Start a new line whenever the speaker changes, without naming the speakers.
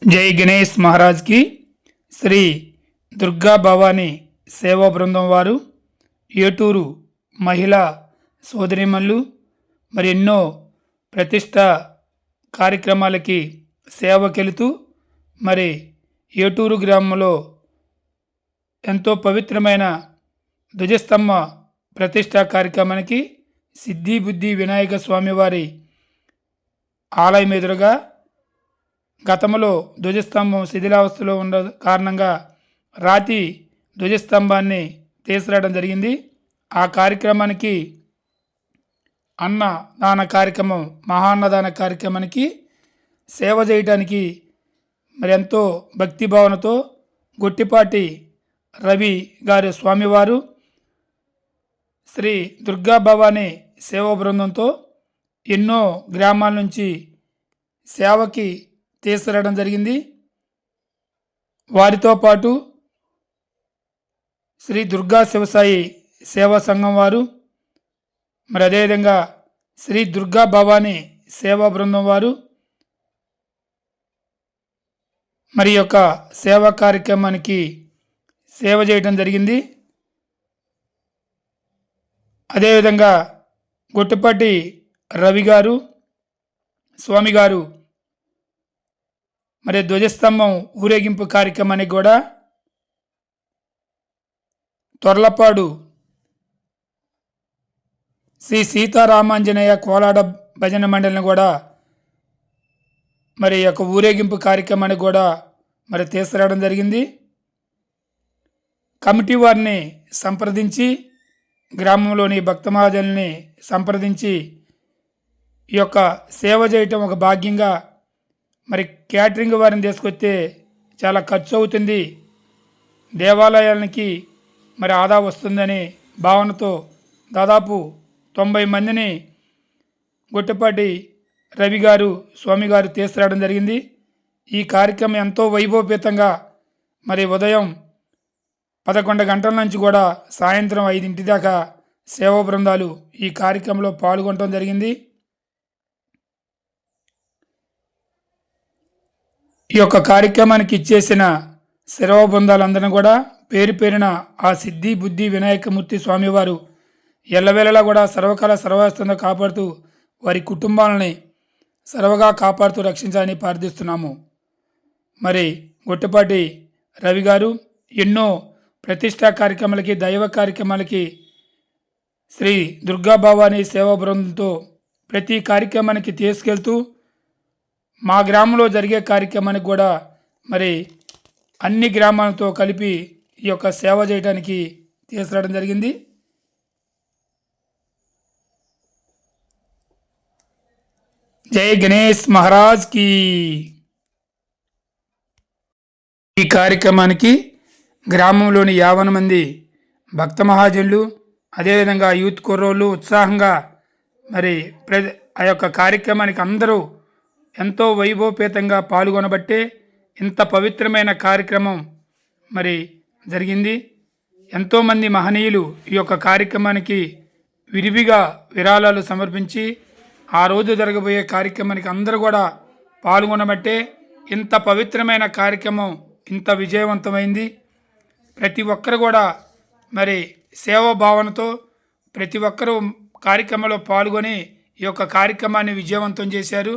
జై గణేష్ మహారాజ్ కి శ్రీ దుర్గా భవానీ సేవా బృందం వారు ఏటూరు మహిళా సోదరిమల్లు మరి ఎన్నో ప్రతిష్ట కార్యక్రమాలకి సేవకెళుతూ మరి ఏటూరు గ్రామంలో ఎంతో పవిత్రమైన ధ్వజస్తంభ ప్రతిష్ట కార్యక్రమానికి సిద్ధి బుద్ధి వినాయక స్వామివారి ఆలయం ఎదురుగా గతంలో ధ్వజస్తంభం శిథిలావస్థలో ఉన్న కారణంగా రాతి ధ్వజస్తంభాన్ని తీసుకురావడం జరిగింది. ఆ కార్యక్రమానికి అన్నదాన కార్యక్రమం మహాన్నదాన కార్యక్రమానికి సేవ చేయడానికి మరి ఎంతో భక్తిభావనతో గొట్టిపాటి రవి గారి స్వామివారు శ్రీ దుర్గా భవానీ సేవా బృందంతో ఎన్నో గ్రామాల నుంచి సేవకి తీసుకురావడం జరిగింది. వారితో పాటు శ్రీ దుర్గా శివసాయి సేవా సంఘం వారు మరి అదేవిధంగా శ్రీ దుర్గా భవానీ సేవా బృందం వారు మరి యొక్క సేవా కార్యక్రమానికి సేవ చేయడం జరిగింది. అదేవిధంగా గొట్టిపాటి రవి గారు స్వామి గారు మరి ధ్వజస్తంభం ఊరేగింపు కార్యక్రమానికి కూడా తొర్లపాడు శ్రీ సీతారామాంజనేయ కోలాడ భజన మండలిని కూడా మరి యొక్క ఊరేగింపు కార్యక్రమానికి కూడా మరి తీసుకురావడం జరిగింది. కమిటీ వారిని సంప్రదించి గ్రామంలోని భక్త మహాజనుల్ని సంప్రదించి ఈ యొక్క సేవ చేయటం ఒక భాగ్యంగా మరి క్యాటరింగ్ వారిని తీసుకొస్తే చాలా ఖర్చు అవుతుంది, దేవాలయానికి మరి ఆదా వస్తుందని భావనతో దాదాపు 90 మందిని గొట్టిపాటి రవి గారు స్వామి గారు తీసుకురావడం జరిగింది. ఈ కార్యక్రమం ఎంతో వైభవపేతంగా మరి ఉదయం 11 గంటల నుంచి కూడా సాయంత్రం 5 దాకా సేవా బృందాలు ఈ కార్యక్రమంలో పాల్గొనడం జరిగింది. ఈ యొక్క కార్యక్రమానికి ఇచ్చేసిన సేవా బృందాలందరినీ కూడా పేరు పేరున ఆ సిద్ధి బుద్ధి వినాయకమూర్తి స్వామివారు ఎల్లవేళలా కూడా సర్వకాల సర్వాస్తంగా కాపాడుతూ వారి కుటుంబాలని సర్వగా కాపాడుతూ రక్షించాలని ప్రార్థిస్తున్నాము. మరి గొట్టిపాటి రవి గారు ఎన్నో ప్రతిష్టా కార్యక్రమాలకి దైవ కార్యక్రమాలకి శ్రీ దుర్గా భవానీ సేవా బృందంతో ప్రతి కార్యక్రమానికి తీసుకెళ్తూ మా గ్రామంలో జరిగే కార్యక్రమానికి కూడా మరి అన్ని గ్రామాలతో కలిపి ఈ యొక్క సేవ చేయడానికి తీసుకురావడం జరిగింది. జై గణేష్ మహారాజ్ కి. ఈ కార్యక్రమానికి గ్రామంలోని 50 మంది భక్త మహాజనులు అదేవిధంగా యూత్ కుర్రోళ్ళు ఉత్సాహంగా మరి ఆ యొక్క కార్యక్రమానికి అందరూ ఎంతో వైభవపేతంగా పాల్గొనబట్టే ఇంత పవిత్రమైన కార్యక్రమం మరి జరిగింది. ఎంతోమంది మహనీయులు ఈ యొక్క కార్యక్రమానికి విరివిగా విరాళాలు సమర్పించి ఆ రోజు జరగబోయే కార్యక్రమానికి అందరూ కూడా పాల్గొనబట్టే ఇంత పవిత్రమైన కార్యక్రమం ఇంత విజయవంతమైంది. ప్రతి ఒక్కరు కూడా మరి సేవా భావనతో ప్రతి ఒక్కరూ కార్యక్రమంలో పాల్గొని ఈ యొక్క కార్యక్రమాన్ని విజయవంతం చేశారు.